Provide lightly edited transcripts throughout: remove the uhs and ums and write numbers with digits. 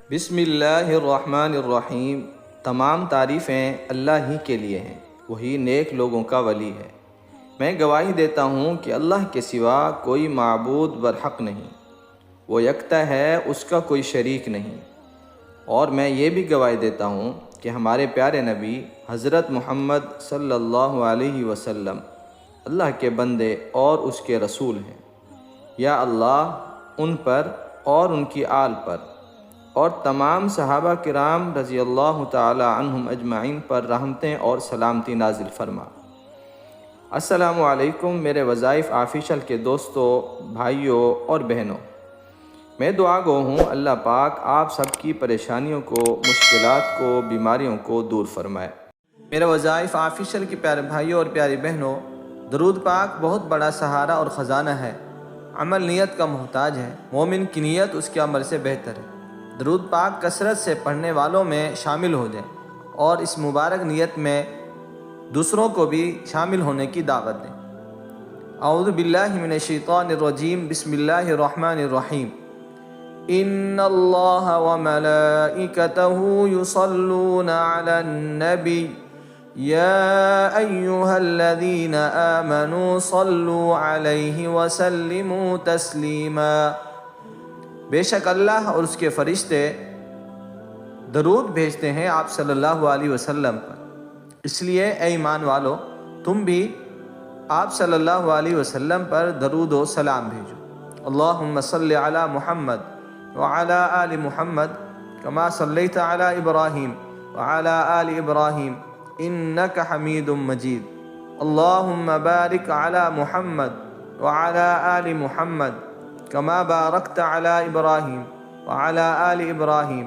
بسم اللہ الرحمن الرحیم۔ تمام تعریفیں اللہ ہی کے لیے ہیں، وہی نیک لوگوں کا ولی ہے۔ میں گواہی دیتا ہوں کہ اللہ کے سوا کوئی معبود برحق نہیں، وہ یکتا ہے، اس کا کوئی شریک نہیں۔ اور میں یہ بھی گواہی دیتا ہوں کہ ہمارے پیارے نبی حضرت محمد صلی اللہ علیہ وسلم اللہ کے بندے اور اس کے رسول ہیں۔ یا اللہ ان پر اور ان کی آل پر اور تمام صحابہ کرام رضی اللہ تعالی عنہم اجمعین پر رحمتیں اور سلامتی نازل فرما۔ السلام علیکم میرے وظائف آفیشل کے دوستوں، بھائیوں اور بہنوں۔ میں دعا گو ہوں اللہ پاک آپ سب کی پریشانیوں کو، مشکلات کو، بیماریوں کو دور فرمائے۔ میرے وظائف آفیشل کے پیارے بھائیوں اور پیاری بہنوں، درود پاک بہت بڑا سہارا اور خزانہ ہے۔ عمل نیت کا محتاج ہے، مومن کی نیت اس کے عمل سے بہتر ہے۔ درود پاک کثرت سے پڑھنے والوں میں شامل ہو جائیں اور اس مبارک نیت میں دوسروں کو بھی شامل ہونے کی دعوت دیں۔ اعوذ باللہ من الشیطان الرجیم، بسم اللہ الرحمن الرحیم۔ ان اللہ وملائکتہ یصلون علی النبی یا ایہا الذین آمنوا صلوا علیہ وسلموا تسلیما۔ بے شک اللہ اور اس کے فرشتے درود بھیجتے ہیں آپ صلی اللہ علیہ وسلم پر، اس لیے اے ایمان والو تم بھی آپ صلی اللہ علیہ وسلم پر درود و سلام بھیجو۔ اللہم صلی علی محمد وعلی آل محمد کما صلیت علی ابراہیم وعلی آل ابراہیم انک حمید مجید۔ اللہم بارک علی محمد وعلی آل محمد کما بارکت علی ابراہیم وعلی آل ابراہیم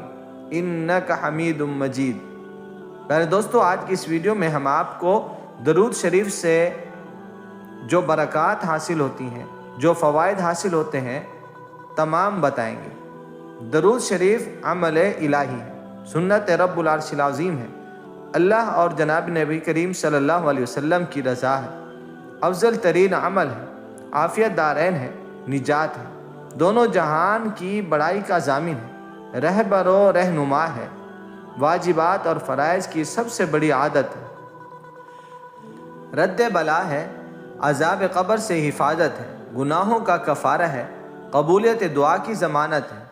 انک حمید مجید۔ میرے دوستو، آج کی اس ویڈیو میں ہم آپ کو درود شریف سے جو برکات حاصل ہوتی ہیں، جو فوائد حاصل ہوتے ہیں، تمام بتائیں گے۔ درود شریف عمل الہی ہے، سنت رب العرش العظیم ہے، اللہ اور جناب نبی کریم صلی اللہ علیہ وسلم کی رضا ہے، افضل ترین عمل ہے، عافیت دارین ہے، نجات ہے، دونوں جہان کی بڑائی کا ضامن ہے، رہبر و رہنما ہے، واجبات اور فرائض کی سب سے بڑی عادت ہے، رد بلا ہے، عذاب قبر سے حفاظت ہے، گناہوں کا کفارہ ہے، قبولیت دعا کی ضمانت ہے۔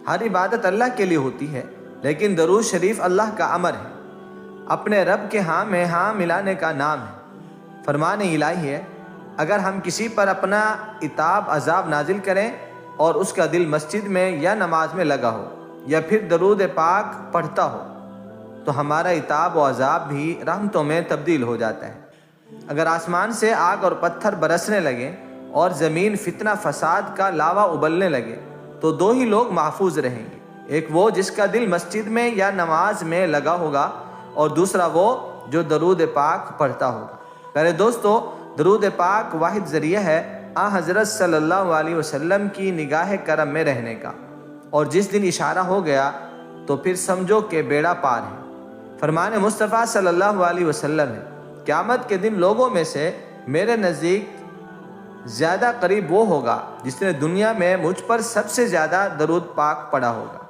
ہر عبادت اللہ کے لیے ہوتی ہے، لیکن درود شریف اللہ کا امر ہے، اپنے رب کے ہاں میں ہاں ملانے کا نام ہے، فرمان الہی ہے۔ اگر ہم کسی پر اپنا عتاب عذاب نازل کریں اور اس کا دل مسجد میں یا نماز میں لگا ہو یا پھر درود پاک پڑھتا ہو تو ہمارا عتاب و عذاب بھی رحمتوں میں تبدیل ہو جاتا ہے۔ اگر آسمان سے آگ اور پتھر برسنے لگے اور زمین فتنہ فساد کا لاوا ابلنے لگے تو دو ہی لوگ محفوظ رہیں گے، ایک وہ جس کا دل مسجد میں یا نماز میں لگا ہوگا اور دوسرا وہ جو درود پاک پڑھتا ہوگا۔ میرے دوستو، درود پاک واحد ذریعہ ہے حضرت صلی اللہ علیہ وسلم کی نگاہ کرم میں رہنے کا، اور جس دن اشارہ ہو گیا تو پھر سمجھو کہ بیڑا پار ہے۔ فرمان مصطفیٰ صلی اللہ علیہ وسلم ہے، قیامت کے دن لوگوں میں سے میرے نزدیک زیادہ قریب وہ ہوگا جس نے دنیا میں مجھ پر سب سے زیادہ درود پاک پڑھا ہوگا۔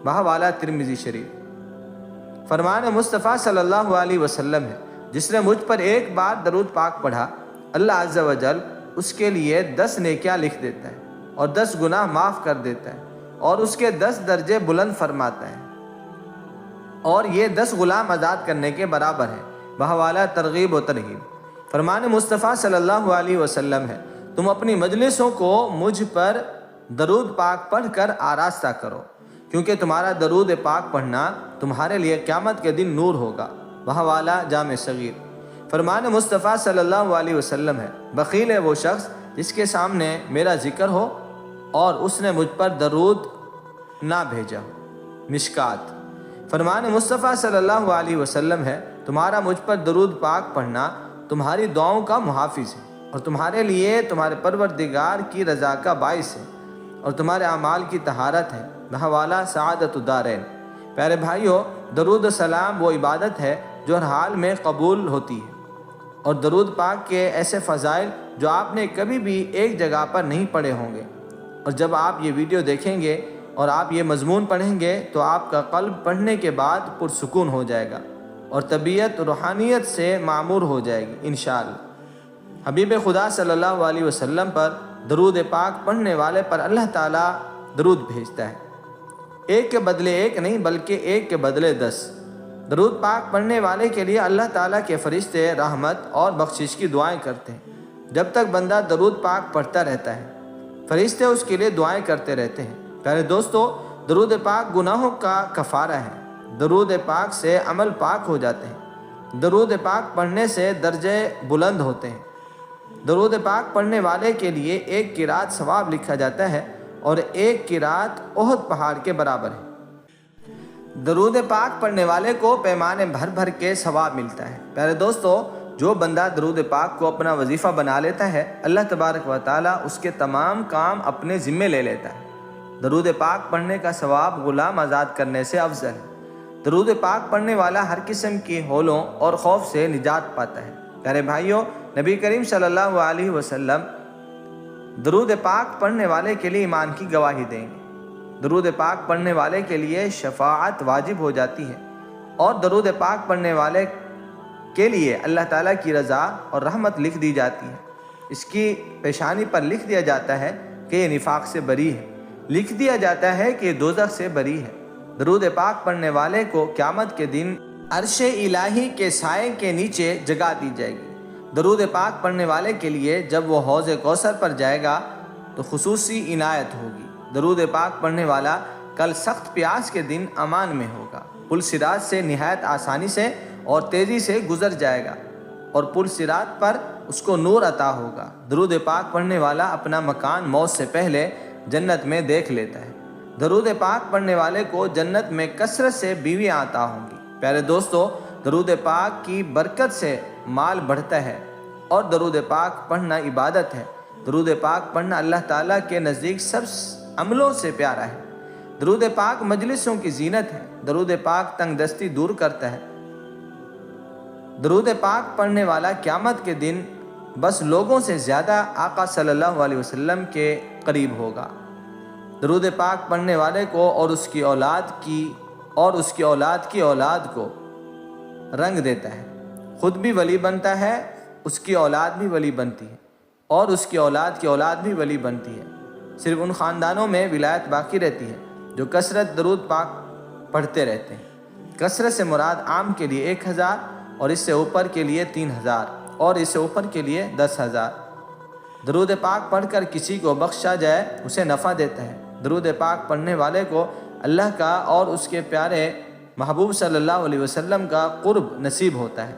بحوالہ ترمذی شریف۔ فرمان مصطفیٰ صلی اللہ علیہ وسلم ہے، جس نے مجھ پر ایک بار درود پاک پڑھا، اللہ عز و جل اس کے لیے 10 نیکیاں لکھ دیتا ہے اور 10 گناہ معاف کر دیتا ہے اور اس کے 10 درجے بلند فرماتا ہے، اور یہ 10 غلام آزاد کرنے کے برابر ہے۔ بحوالہ ترغیب و ترہیب۔ فرمان مصطفیٰ صلی اللہ علیہ وسلم ہے، تم اپنی مجلسوں کو مجھ پر درود پاک پڑھ کر آراستہ کرو، کیونکہ تمہارا درود پاک پڑھنا تمہارے لیے قیامت کے دن نور ہوگا۔ بحوالہ جامع صغیر۔ فرمان مصطفیٰ صلی اللہ علیہ وسلم ہے، بخیل ہے وہ شخص جس کے سامنے میرا ذکر ہو اور اس نے مجھ پر درود نہ بھیجا ہو۔ مشکات۔ فرمان مصطفیٰ صلی اللہ علیہ وسلم ہے، تمہارا مجھ پر درود پاک پڑھنا تمہاری دعاؤں کا محافظ ہے اور تمہارے لیے تمہارے پروردگار کی رضا کا باعث ہے اور تمہارے اعمال کی طہارت ہے۔ بحوالہ سعادت الدارین۔ پیارے بھائیو، درود و سلام وہ عبادت ہے جو ہر حال میں قبول ہوتی ہے، اور درود پاک کے ایسے فضائل جو آپ نے کبھی بھی ایک جگہ پر نہیں پڑھے ہوں گے، اور جب آپ یہ ویڈیو دیکھیں گے اور آپ یہ مضمون پڑھیں گے تو آپ کا قلب پڑھنے کے بعد پرسکون ہو جائے گا اور طبیعت روحانیت سے معمور ہو جائے گی انشاءاللہ۔ حبیب خدا صلی اللہ علیہ وسلم پر درود پاک پڑھنے والے پر اللہ تعالیٰ درود بھیجتا ہے، ایک کے بدلے ایک نہیں بلکہ ایک کے بدلے 10۔ درود پاک پڑھنے والے کے لیے اللہ تعالیٰ کے فرشتے رحمت اور بخشش کی دعائیں کرتے ہیں۔ جب تک بندہ درود پاک پڑھتا رہتا ہے فرشتے اس کے لیے دعائیں کرتے رہتے ہیں۔ پیارے دوستو، درود پاک گناہوں کا کفارہ ہے۔ درود پاک سے عمل پاک ہو جاتے ہیں۔ درود پاک پڑھنے سے درجے بلند ہوتے ہیں۔ درود پاک پڑھنے والے کے لیے ایک قرات ثواب لکھا جاتا ہے اور ایک قرات احد پہاڑ کے برابر ہے۔ درود پاک پڑھنے والے کو پیمانے بھر بھر کے ثواب ملتا ہے۔ پیارے دوستو، جو بندہ درود پاک کو اپنا وظیفہ بنا لیتا ہے اللہ تبارک و تعالیٰ اس کے تمام کام اپنے ذمے لے لیتا ہے۔ درود پاک پڑھنے کا ثواب غلام آزاد کرنے سے افضل ہے۔ درود پاک پڑھنے والا ہر قسم کی ہولوں اور خوف سے نجات پاتا ہے۔ پیارے بھائیوں، نبی کریم صلی اللہ علیہ وسلم درود پاک پڑھنے والے کے لیے ایمان کی گواہی دیں گے۔ درود پاک پڑھنے والے کے لیے شفاعت واجب ہو جاتی ہے اور درود پاک پڑھنے والے کے لیے اللہ تعالیٰ کی رضا اور رحمت لکھ دی جاتی ہے۔ اس کی پیشانی پر لکھ دیا جاتا ہے کہ یہ نفاق سے بری ہے، لکھ دیا جاتا ہے کہ یہ دوزخ سے بری ہے۔ درود پاک پڑھنے والے کو قیامت کے دن عرش الہی کے سائے کے نیچے جگہ دی جائے گی۔ درود پاک پڑھنے والے کے لیے جب وہ حوض کوثر پر جائے گا تو خصوصی عنایت ہوگی۔ درود پاک پڑھنے والا کل سخت پیاس کے دن امان میں ہوگا، پل صراط سے نہایت آسانی سے اور تیزی سے گزر جائے گا اور پل صراط پر اس کو نور عطا ہوگا۔ درود پاک پڑھنے والا اپنا مکان موت سے پہلے جنت میں دیکھ لیتا ہے۔ درود پاک پڑھنے والے کو جنت میں کثرت سے بیویاں عطا ہوں گی۔ پیارے دوستو، درود پاک کی برکت سے مال بڑھتا ہے اور درود پاک پڑھنا عبادت ہے۔ درود پاک پڑھنا اللہ تعالیٰ کے نزدیک سب عملوں سے پیارا ہے۔ درود پاک مجلسوں کی زینت ہے۔ درود پاک تنگ دستی دور کرتا ہے۔ درود پاک پڑھنے والا قیامت کے دن بس لوگوں سے زیادہ آقا صلی اللہ علیہ وسلم کے قریب ہوگا۔ درود پاک پڑھنے والے کو اور اس کی اولاد کی اولاد کو رنگ دیتا ہے، خود بھی ولی بنتا ہے، اس کی اولاد بھی ولی بنتی ہے اور اس کی اولاد بھی ولی بنتی ہے۔ صرف ان خاندانوں میں ولایت باقی رہتی ہے جو کثرت درود پاک پڑھتے رہتے ہیں۔ کثرت سے مراد عام کے لیے 1000 اور اس سے اوپر کے لیے 3000 اور اس سے اوپر کے لیے 10,000۔ درود پاک پڑھ کر کسی کو بخشا جائے اسے نفع دیتا ہے۔ درود پاک پڑھنے والے کو اللہ کا اور اس کے پیارے محبوب صلی اللہ علیہ وسلم کا قرب نصیب ہوتا ہے۔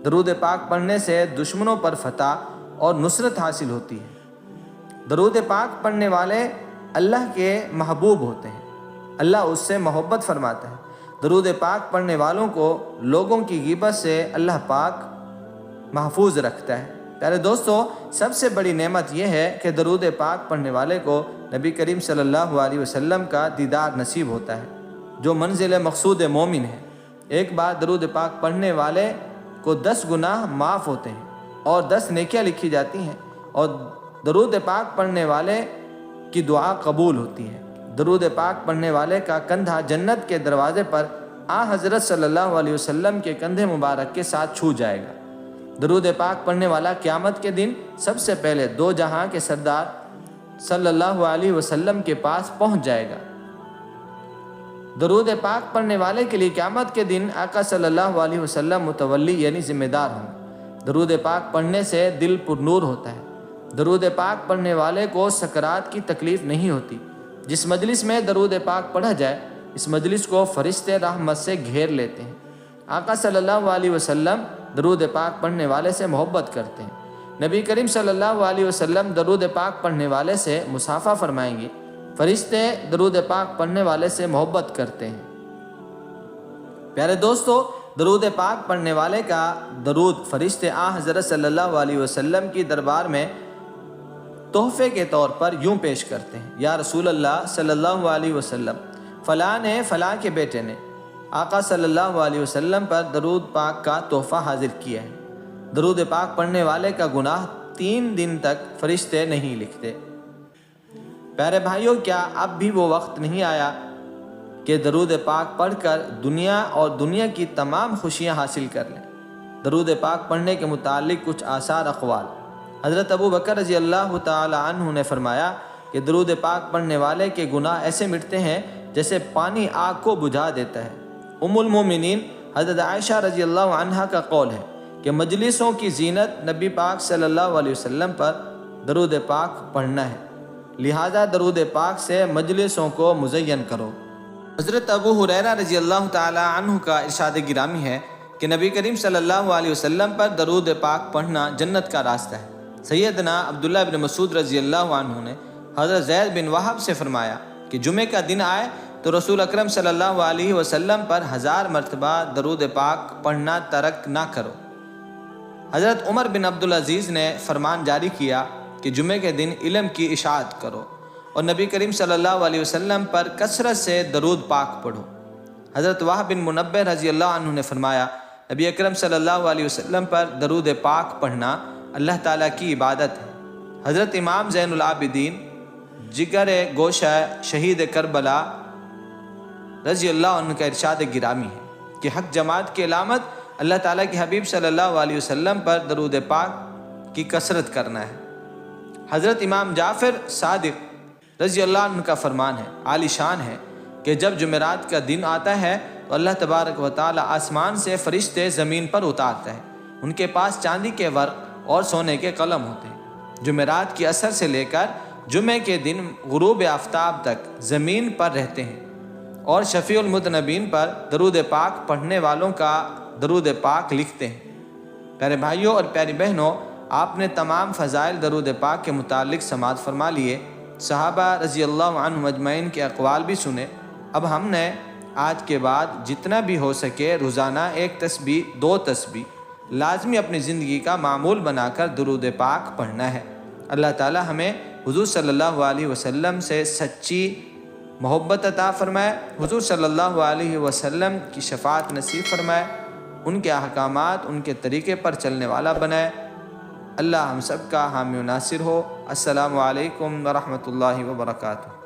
درود پاک پڑھنے سے دشمنوں پر فتح اور نصرت حاصل ہوتی ہے۔ درود پاک پڑھنے والے اللہ کے محبوب ہوتے ہیں، اللہ اس سے محبت فرماتا ہے۔ درود پاک پڑھنے والوں کو لوگوں کی غیبت سے اللہ پاک محفوظ رکھتا ہے۔ پیارے دوستو، سب سے بڑی نعمت یہ ہے کہ درود پاک پڑھنے والے کو نبی کریم صلی اللہ علیہ وسلم کا دیدار نصیب ہوتا ہے، جو منزل مقصود مومن ہے۔ ایک بار درود پاک پڑھنے والے کو 10 گناہ معاف ہوتے ہیں اور 10 نیکیاں لکھی جاتی ہیں اور درود پاک پڑھنے والے کی دعا قبول ہوتی ہے۔ درود پاک پڑھنے والے کا کندھا جنت کے دروازے پر حضرت صلی اللہ علیہ وسلم کے کندھے مبارک کے ساتھ چھو جائے گا۔ درود پاک پڑھنے والا قیامت کے دن سب سے پہلے 2 جہاں کے سردار صلی اللہ علیہ وسلم کے پاس پہنچ جائے گا۔ درود پاک پڑھنے والے کے لیے قیامت کے دن آقا صلی اللہ علیہ وسلم متولی یعنی ذمہ دار ہوں۔ درود پاک پڑھنے سے دل پر نور ہوتا ہے۔ درود پاک پڑھنے والے کو سکرات کی تکلیف نہیں ہوتی۔ جس مجلس میں درود پاک پڑھا جائے اس مجلس کو فرشتے رحمت سے گھیر لیتے ہیں۔ آقا صلی اللہ علیہ وسلم درود پاک پڑھنے والے سے محبت کرتے ہیں۔ نبی کریم صلی اللہ علیہ وسلم درود پاک پڑھنے والے سے مصافحہ فرمائیں گے۔ فرشتے درود پاک پڑھنے والے سے محبت کرتے ہیں۔ پیارے دوستو، درود پاک پڑھنے والے کا درود فرشتے حضرت صلی اللہ علیہ وسلم کی دربار میں تحفے کے طور پر یوں پیش کرتے ہیں: یا رسول اللہ صلی اللہ علیہ وسلم، فلاں نے فلاں کے بیٹے نے آقا صلی اللہ علیہ وسلم پر درود پاک کا تحفہ حاضر کیا ہے۔ درود پاک پڑھنے والے کا گناہ 3 دن تک فرشتے نہیں لکھتے۔ پیارے بھائیوں، کیا اب بھی وہ وقت نہیں آیا کہ درود پاک پڑھ کر دنیا اور دنیا کی تمام خوشیاں حاصل کر لیں؟ درود پاک پڑھنے کے متعلق کچھ آثار اقوال۔ حضرت ابو بکر رضی اللہ تعالی عنہ نے فرمایا کہ درود پاک پڑھنے والے کے گناہ ایسے مٹتے ہیں جیسے پانی آگ کو بجھا دیتا ہے۔ ام المومنین حضرت عائشہ رضی اللہ عنہا کا قول ہے کہ مجلسوں کی زینت نبی پاک صلی اللہ علیہ وسلم پر درود پاک پڑھنا ہے، لہذا درود پاک سے مجلسوں کو مزین کرو۔ حضرت ابو ہریرہ رضی اللہ تعالی عنہ کا ارشاد گرامی ہے کہ نبی کریم صلی اللہ علیہ وسلم پر درود پاک پڑھنا جنت کا راستہ ہے۔ سیدنا عبداللہ بن مسعود رضی اللہ عنہ نے حضرت زید بن وہب سے فرمایا کہ جمعہ کا دن آئے تو رسول اکرم صلی اللہ علیہ وسلم پر 1000 مرتبہ درود پاک پڑھنا ترک نہ کرو۔ حضرت عمر بن عبدالعزیز نے فرمان جاری کیا کہ جمعہ کے دن علم کی اشاعت کرو اور نبی کریم صلی اللہ علیہ وسلم پر کثرت سے درود پاک پڑھو۔ حضرت وہب بن منبہ رضی اللہ عنہ نے فرمایا نبی اکرم صلی اللہ علیہ وسلم پر درود پاک پڑھنا اللہ تعالیٰ کی عبادت ہے۔ حضرت امام زین العابدین جگر گوشہ شہید کربلا رضی اللہ عنہ کا ارشاد گرامی ہے کہ حق جماعت کی علامت اللہ تعالیٰ کے حبیب صلی اللہ علیہ وسلم پر درود پاک کی کثرت کرنا ہے۔ حضرت امام جعفر صادق رضی اللہ عنہ کا فرمان ہے، عالی شان ہے، کہ جب جمعرات کا دن آتا ہے تو اللہ تبارک و تعالی آسمان سے فرشتے زمین پر اتارتا ہے۔ ان کے پاس چاندی کے ورق اور سونے کے قلم ہوتے ہیں۔ جمعرات کی عصر سے لے کر جمعے کے دن غروب آفتاب تک زمین پر رہتے ہیں اور شفیع المذنبین پر درود پاک پڑھنے والوں کا درود پاک لکھتے ہیں۔ پیارے بھائیوں اور پیاری بہنوں، آپ نے تمام فضائل درود پاک کے متعلق سماعت فرما لیے، صحابہ رضی اللہ عنہم اجمعین کے اقوال بھی سنے۔ اب ہم نے آج کے بعد جتنا بھی ہو سکے روزانہ 1 تسبیح 2 تسبیح لازمی اپنی زندگی کا معمول بنا کر درود پاک پڑھنا ہے۔ اللہ تعالی ہمیں حضور صلی اللہ علیہ وسلم سے سچی محبت عطا فرمائے، حضور صلی اللہ علیہ وسلم کی شفاعت نصیب فرمائے، ان کے احکامات ان کے طریقے پر چلنے والا بنائے۔ اللہ ہم سب کا حامی و ناصر ہو۔ السلام علیکم ورحمۃ اللہ وبرکاتہ۔